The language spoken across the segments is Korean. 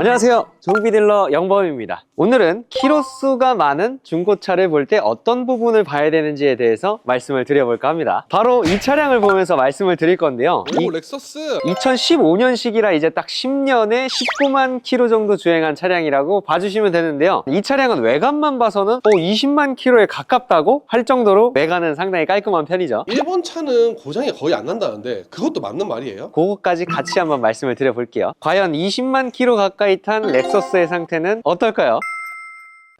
안녕하세요, 정비딜러 영범입니다. 오늘은 키로수가 많은 중고차를 볼 때 어떤 부분을 봐야 되는지에 대해서 말씀을 드려볼까 합니다. 바로 이 차량을 보면서 말씀을 드릴 건데요. 오, 렉서스 2015년식이라 이제 딱 10년에 19만 킬로 정도 주행한 차량이라고 봐주시면 되는데요. 이 차량은 외관만 봐서는 20만 킬로에 가깝다고 할 정도로 외관은 상당히 깔끔한 편이죠. 일본 차는 고장이 거의 안 난다는데 그것도 맞는 말이에요? 그거까지 같이 한번 말씀을 드려볼게요. 과연 20만 킬로 가까이 탄 렉서스의 상태는 어떨까요?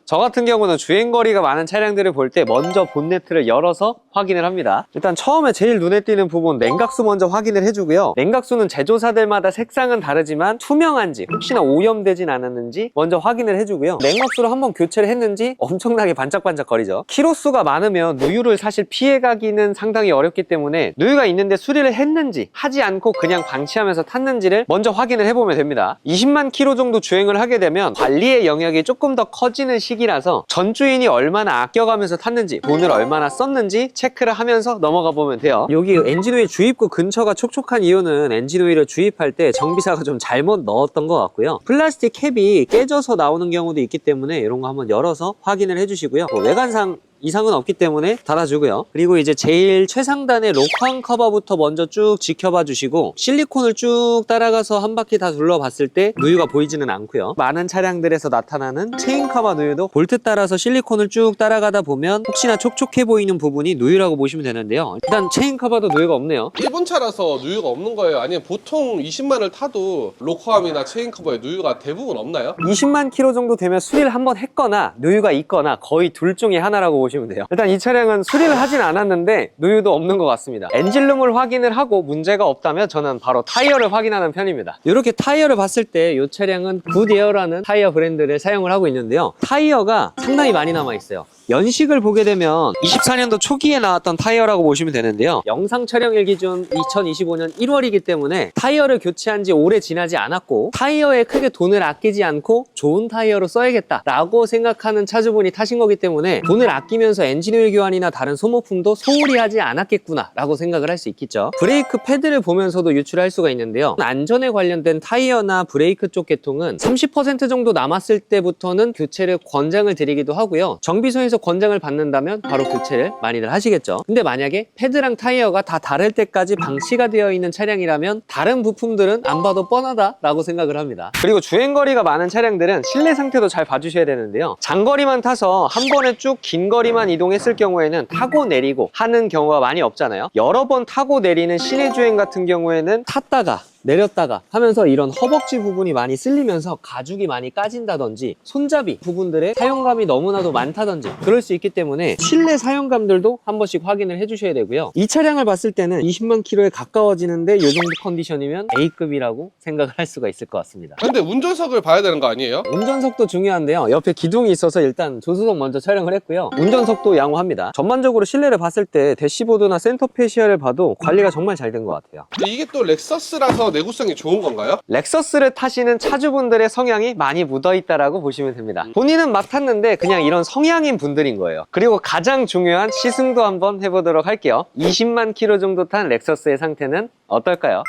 저 같은 경우는 주행거리가 많은 차량들을 볼 때 먼저 본네트를 열어서 확인을 합니다. 일단 처음에 제일 눈에 띄는 부분 냉각수 먼저 확인을 해주고요. 냉각수는 제조사들마다 색상은 다르지만 투명한지 혹시나 오염되진 않았는지 먼저 확인을 해주고요. 냉각수를 한번 교체를 했는지 엄청나게 반짝반짝거리죠. 키로수가 많으면 누유를 사실 피해가기는 상당히 어렵기 때문에 누유가 있는데 수리를 했는지 하지 않고 그냥 방치하면서 탔는지를 먼저 확인을 해보면 됩니다. 20만 킬로 정도 주행을 하게 되면 관리의 영역이 조금 더 커지는 시기라서 전 주인이 얼마나 아껴가면서 탔는지 돈을 얼마나 썼는지 체크를 하면서 넘어가 보면 돼요. 여기 엔진오일 주입구 근처가 촉촉한 이유는 엔진오일을 주입할 때 정비사가 좀 잘못 넣었던 것 같고요. 플라스틱 캡이 깨져서 나오는 경우도 있기 때문에 이런 거 한번 열어서 확인을 해주시고요. 외관상 이상은 없기 때문에 닫아주고요. 그리고 이제 제일 최상단의 록황 커버부터 먼저 쭉 지켜봐 주시고 실리콘을 쭉 따라가서 한 바퀴 다 둘러봤을 때 누유가 보이지는 않고요. 많은 차량들에서 나타나는 체인 커버 누유도 볼트 따라서 실리콘을 쭉 따라가다 보면 혹시나 촉촉해 보이는 부분이 누유라고 보시면 되는데요. 일단 체인 커버도 누유가 없네요. 일본 차라서 누유가 없는 거예요? 아니면 보통 20만을 타도 로커함이나 체인 커버에 누유가 대부분 없나요? 20만 킬로 정도 되면 수리를 한번 했거나 누유가 있거나 거의 둘 중에 하나라고 보시면 돼요. 일단 이 차량은 수리를 하진 않았는데 누유도 없는 것 같습니다. 엔진룸을 확인을 하고 문제가 없다면 저는 바로 타이어를 확인하는 편입니다. 이렇게 타이어를 봤을 때 이 차량은 굿에어라는 타이어 브랜드를 사용을 하고 있는데요. 타이어가 상당히 많이 남아 있어요. 연식을 보게 되면 24년도 초기에 나왔던 타이어라고 보시면 되는데요. 영상 촬영일 기준 2025년 1월이기 때문에 타이어를 교체한 지 오래 지나지 않았고 타이어에 크게 돈을 아끼지 않고 좋은 타이어로 써야겠다라고 생각하는 차주분이 타신 거기 때문에 돈을 아끼면서 엔진오일 교환이나 다른 소모품도 소홀히 하지 않았겠구나 라고 생각을 할 수 있겠죠. 브레이크 패드를 보면서도 유출할 수가 있는데요. 안전에 관련된 타이어나 브레이크 쪽 계통은 30% 정도 남았을 때부터는 교체를 권장을 드리기도 하고요. 정비소에서 권장을 받는다면 바로 교체를 많이들 하시겠죠. 근데 만약에 패드랑 타이어가 다 다를 때까지 방치가 되어 있는 차량이라면 다른 부품들은 안 봐도 뻔하다라고 생각을 합니다. 그리고 주행거리가 많은 차량들은 실내 상태도 잘 봐주셔야 되는데요. 장거리만 타서 한 번에 쭉 긴 거리만 이동했을 경우에는 타고 내리고 하는 경우가 많이 없잖아요. 여러 번 타고 내리는 시내 주행 같은 경우에는 탔다가 내렸다가 하면서 이런 허벅지 부분이 많이 쓸리면서 가죽이 많이 까진다든지 손잡이 부분들의 사용감이 너무나도 많다든지 그럴 수 있기 때문에 실내 사용감들도 한 번씩 확인을 해주셔야 되고요. 이 차량을 봤을 때는 20만 킬로에 가까워지는데 이 정도 컨디션이면 A급이라고 생각을 할 수가 있을 것 같습니다. 근데 운전석을 봐야 되는 거 아니에요? 운전석도 중요한데요. 옆에 기둥이 있어서 일단 조수석 먼저 촬영을 했고요. 운전석도 양호합니다. 전반적으로 실내를 봤을 때 대시보드나 센터 페시아를 봐도 관리가 정말 잘 된 것 같아요. 근데 이게 또 렉서스라서 내구성이 좋은 건가요? 렉서스를 타시는 차주분들의 성향이 많이 묻어있다라고 보시면 됩니다. 본인은 막 탔는데 그냥 이런 성향인 분들인 거예요. 그리고 가장 중요한 시승도 한번 해보도록 할게요. 20만 킬로 정도 탄 렉서스의 상태는 어떨까요?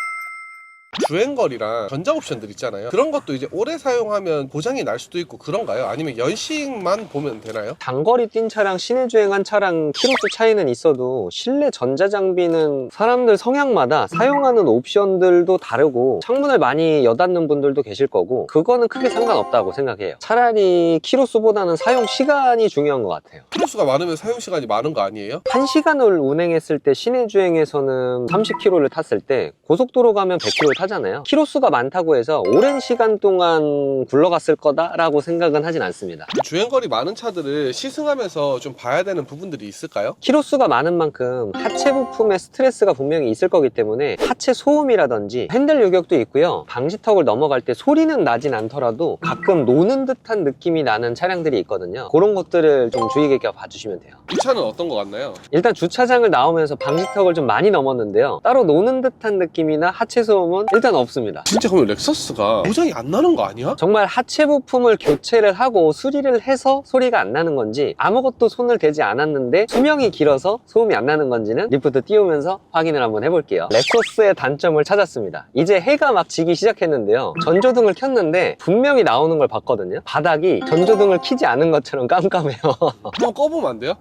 주행거리랑 전자 옵션들 있잖아요. 그런 것도 이제 오래 사용하면 고장이 날 수도 있고 그런가요? 아니면 연식만 보면 되나요? 장거리 뛴 차량, 시내 주행한 차량 키로수 차이는 있어도 실내 전자장비는 사람들 성향마다 사용하는 옵션들도 다르고 창문을 많이 여닫는 분들도 계실 거고 그거는 크게 상관없다고 생각해요. 차라리 키로수보다는 사용 시간이 중요한 것 같아요. 키로수가 많으면 사용 시간이 많은 거 아니에요? 1시간을 운행했을 때 시내 주행에서는 30km를 탔을 때 고속도로 가면 100km 타잖아요. 키로수가 많다고 해서 오랜 시간 동안 굴러갔을 거다라고 생각은 하진 않습니다. 주행거리 많은 차들을 시승하면서 좀 봐야 되는 부분들이 있을까요? 키로수가 많은 만큼 하체 부품에 스트레스가 분명히 있을 거기 때문에 하체 소음이라든지 핸들 요격도 있고요. 방지턱을 넘어갈 때 소리는 나진 않더라도 가끔 노는 듯한 느낌이 나는 차량들이 있거든요. 그런 것들을 좀 주의 깊게 봐주시면 돼요. 이 차는 어떤 거 같나요? 일단 주차장을 나오면서 방지턱을 좀 많이 넘었는데요. 따로 노는 듯한 느낌이나 하체 소음은 일단 없습니다. 진짜 그러면 렉서스가 고장이 안 나는 거 아니야? 정말 하체 부품을 교체를 하고 수리를 해서 소리가 안 나는 건지, 아무것도 손을 대지 않았는데 수명이 길어서 소음이 안 나는 건지는 리프트 띄우면서 확인을 한번 해볼게요. 렉서스의 단점을 찾았습니다. 이제 해가 막 지기 시작했는데요, 전조등을 켰는데 분명히 나오는 걸 봤거든요. 바닥이 전조등을 켜지 않은 것처럼 깜깜해요. 한번 꺼보면 안 돼요?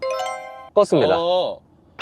껐습니다.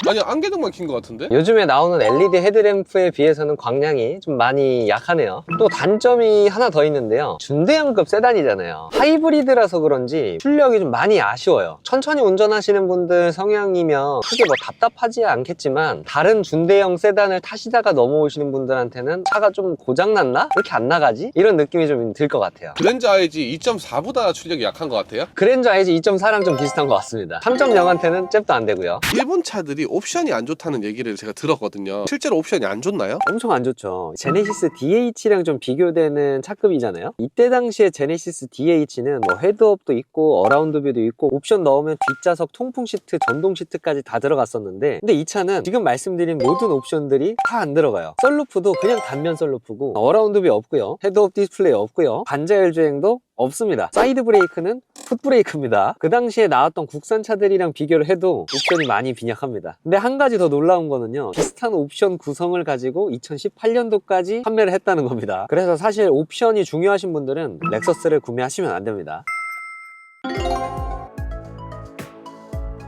아니 안개등만 킨 것 같은데? 요즘에 나오는 LED 헤드램프에 비해서는 광량이 좀 많이 약하네요. 또 단점이 하나 더 있는데요, 준대형급 세단이잖아요. 하이브리드라서 그런지 출력이 좀 많이 아쉬워요. 천천히 운전하시는 분들 성향이면 크게 뭐 답답하지 않겠지만, 다른 준대형 세단을 타시다가 넘어오시는 분들한테는 차가 좀 고장났나? 왜 이렇게 안 나가지? 이런 느낌이 좀 들 것 같아요. 그랜저 IG 2.4보다 출력이 약한 것 같아요? 그랜저 IG 2.4랑 좀 비슷한 것 같습니다. 3.0한테는 잽도 안 되고요. 일본 차들이 옵션이 안 좋다는 얘기를 제가 들었거든요. 실제로 옵션이 안 좋나요? 엄청 안 좋죠. 제네시스 DH랑 좀 비교되는 차급이잖아요. 이때 당시에 제네시스 DH는 뭐 헤드업도 있고 어라운드 뷰도 있고 옵션 넣으면 뒷좌석 통풍 시트, 전동 시트까지 다 들어갔었는데, 근데 이 차는 지금 말씀드린 모든 옵션들이 다 안 들어가요. 썬루프도 그냥 단면 썬루프고, 어라운드 뷰 없고요, 헤드업 디스플레이 없고요, 반자율 주행도 없습니다. 사이드 브레이크는 풋브레이크입니다. 그 당시에 나왔던 국산차들이랑 비교를 해도 옵션이 많이 빈약합니다. 근데 한 가지 더 놀라운 거는요, 비슷한 옵션 구성을 가지고 2018년도까지 판매를 했다는 겁니다. 그래서 사실 옵션이 중요하신 분들은 렉서스를 구매하시면 안 됩니다.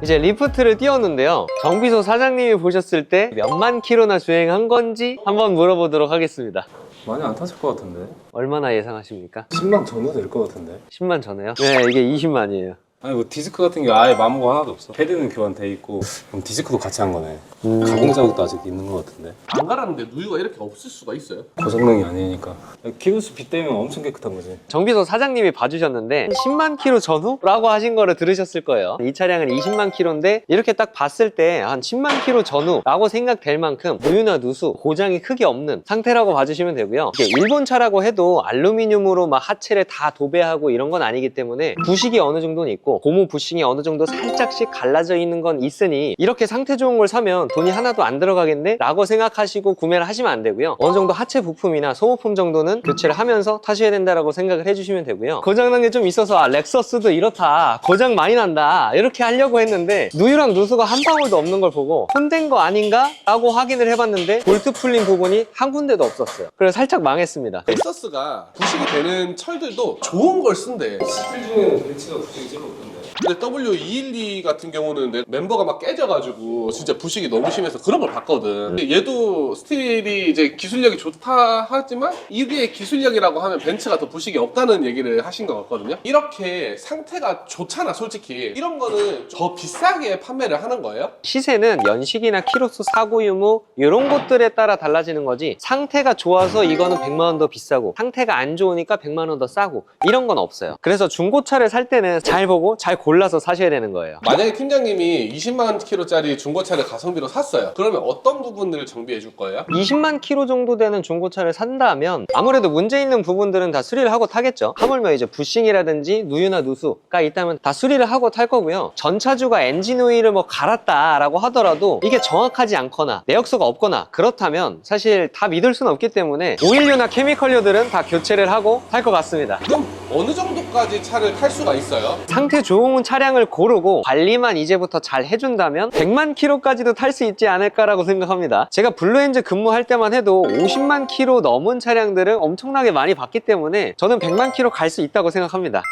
이제 리프트를 띄웠는데요, 정비소 사장님이 보셨을 때 몇만 킬로나 주행한 건지 한번 물어보도록 하겠습니다. 많이 안 탔을 것 같은데? 얼마나 예상하십니까? 10만 전후 될 것 같은데? 10만 전에요? 네, 이게 20만이에요. 아니 뭐 디스크 같은 게 아예 마모가 하나도 없어. 패드는 교환돼 있고, 그럼 디스크도 같이 한 거네. 가공 자국도 아직 있는 것 같은데? 안 갈았는데 누유가 이렇게 없을 수가 있어요? 고성능이 아니니까. 키로수 빗대면 엄청 깨끗한 거지. 정비소 사장님이 봐주셨는데 10만 킬로 전후라고 하신 거를 들으셨을 거예요. 이 차량은 20만 킬로인데 이렇게 딱 봤을 때 한 10만 킬로 전후라고 생각될 만큼 누유나 누수, 고장이 크게 없는 상태라고 봐주시면 되고요. 이게 일본 차라고 해도 알루미늄으로 막 하체를 다 도배하고 이런 건 아니기 때문에 부식이 어느 정도는 있고, 고무 부싱이 어느 정도 살짝씩 갈라져 있는 건 있으니 이렇게 상태 좋은 걸 사면 돈이 하나도 안 들어가겠네? 라고 생각하시고 구매를 하시면 안 되고요. 어느 정도 하체 부품이나 소모품 정도는 교체를 하면서 타셔야 된다라고 생각을 해주시면 되고요. 고장난 게 좀 있어서 렉서스도 이렇다, 고장 많이 난다, 이렇게 하려고 했는데 누유랑 누수가 한 방울도 없는 걸 보고 손댄 거 아닌가? 라고 확인을 해봤는데 볼트 풀린 부분이 한 군데도 없었어요. 그래서 살짝 망했습니다. 렉서스가 부식이 되는 철들도 좋은 걸 쓴대. 스틸 중에는 벤츠가 부식이 제일 없던데. 근데 W212 같은 경우는 내 멤버가 막 깨져가지고 진짜 부식이 너무 심해서 그런 걸 봤거든. 근데 얘도 스틸이 이제 기술력이 좋다 하지만 1위의 기술력이라고 하면 벤츠가 더 부식이 없다는 얘기를 하신 것 같거든요. 이렇게 상태가 좋잖아 솔직히. 이런 거는 더 비싸게 판매를 하는 거예요? 시세는 연식이나 키로수, 사고 유무 이런 것들에 따라 달라지는 거지, 상태가 좋아서 이거는 100만 원 더 비싸고 상태가 안 좋으니까 100만 원 더 싸고 이런 건 없어요. 그래서 중고차를 살 때는 잘 보고 잘 골라서 사셔야 되는 거예요. 만약에 팀장님이 20만 킬로짜리 중고차를 가성비로 샀어요. 그러면 어떤 부분을 정비해 줄 거예요? 20만 킬로 정도 되는 중고차를 산다면 아무래도 문제 있는 부분들은 다 수리를 하고 타겠죠. 하물며 이제 부싱이라든지 누유나 누수가 있다면 다 수리를 하고 탈 거고요. 전차주가 엔진 오일을 뭐 갈았다라고 하더라도 이게 정확하지 않거나 내역서가 없거나 그렇다면 사실 다 믿을 수는 없기 때문에 오일류나 케미컬류들은 다 교체를 하고 탈 것 같습니다. 그럼 어느 정도까지 차를 탈 수가 있어요? 상태 좋은 차량을 고르고 관리만 이제부터 잘 해준다면 100만 킬로까지도 탈 수 있지 않을까라고 생각합니다. 제가 블루엔즈 근무할 때만 해도 50만 킬로 넘은 차량들을 엄청나게 많이 봤기 때문에 저는 100만 킬로 갈 수 있다고 생각합니다.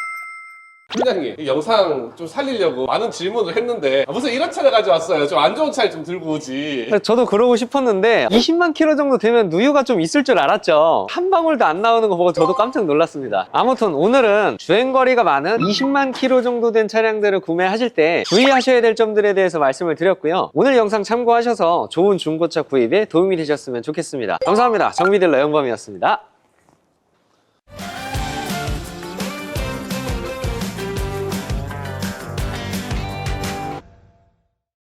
팀장님, 이 영상 좀 살리려고 많은 질문을 했는데 무슨 이런 차를 가져왔어요? 좀 안 좋은 차를 좀 들고 오지. 저도 그러고 싶었는데 20만 킬로 정도 되면 누유가 좀 있을 줄 알았죠. 한 방울도 안 나오는 거 보고 저도 깜짝 놀랐습니다. 아무튼 오늘은 주행거리가 많은 20만 킬로 정도 된 차량들을 구매하실 때 주의하셔야 될 점들에 대해서 말씀을 드렸고요. 오늘 영상 참고하셔서 좋은 중고차 구입에 도움이 되셨으면 좋겠습니다. 감사합니다. 정비딜러 영범이었습니다.